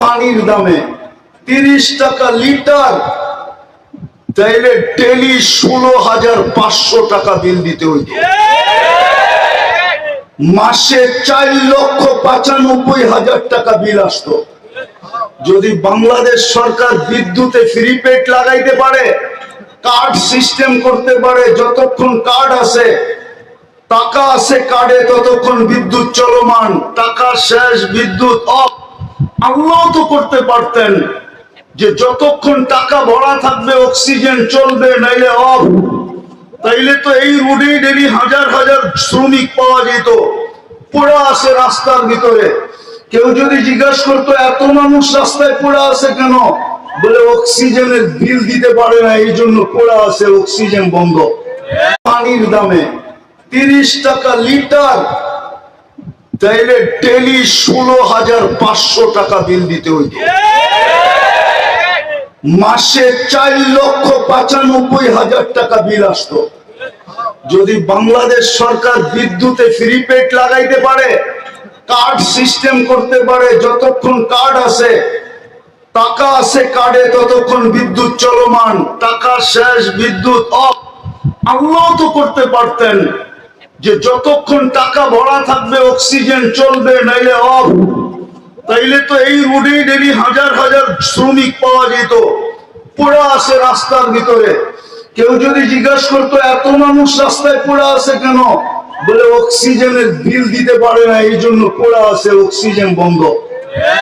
পানির দামে 30 টাকা লিটার, তাইলে ডেলি 16,500 টাকা বিল দিতে হইত। মাসে 4,95,000 টাকা বিল আসতো। যদি বাংলাদেশ সরকার বিদ্যুতে ফ্রি পেড লাগাইতে পারে, কার্ড সিস্টেম করতে পারে, যতক্ষণ কার্ড আছে টাকা আছে কার্ডে ততক্ষণ বিদ্যুৎ চলমান, টাকা শেষ বিদ্যুৎ অফ। আল্লাহ তো করতে পারতেন যে যতক্ষণ টাকা ভরা থাকবে অক্সিজেন চলবে, নাইলে অফ। তাইলে তো এই রোডে ডেলি হাজার হাজার শ্রমিক পাওয়া যেত, পড়ে আছে রাস্তার ভিতরে। কেউ যদি জিজ্ঞাসা করতো এত মানুষ রাস্তায় পড়ে আছে কেন, বলে অক্সিজেনের বিল দিতে পারে না, এই জন্য পড়ে আছে, অক্সিজেন বন্ধ। পানির দামে 30 টাকা লিটার, তাইলে ডেলি 16,500 টাকা বিল দিতে হইত। মাসে 4,95,000 টাকা বিল আসতো। যদি বাংলাদেশ সরকার বিদ্যুতে ফ্রি পেড লাগাইতে পারে, কার্ড সিস্টেম করতে পারে, যতক্ষণ কার্ড আছে টাকা আছে কার্ডে ততক্ষণ বিদ্যুৎ চলমান, টাকা শেষ বিদ্যুৎ অফ। আল্লাহ তো করতে পারতেন যে যতক্ষণ টাকা ভরা থাকবে অক্সিজেন চলবে, নাইলে অফ। তাইলে তো এই রোডে ডেলি হাজার হাজার শ্রমিক পাওয়া যেত, পড়ে আছে রাস্তার ভিতরে। কেউ যদি জিজ্ঞাসা করতো এত মানুষ রাস্তায় পড়ে আছে কেন, বলে অক্সিজেনের বিল দিতে পারে না, এই জন্য পড়ে আছে, অক্সিজেন বন্ধ।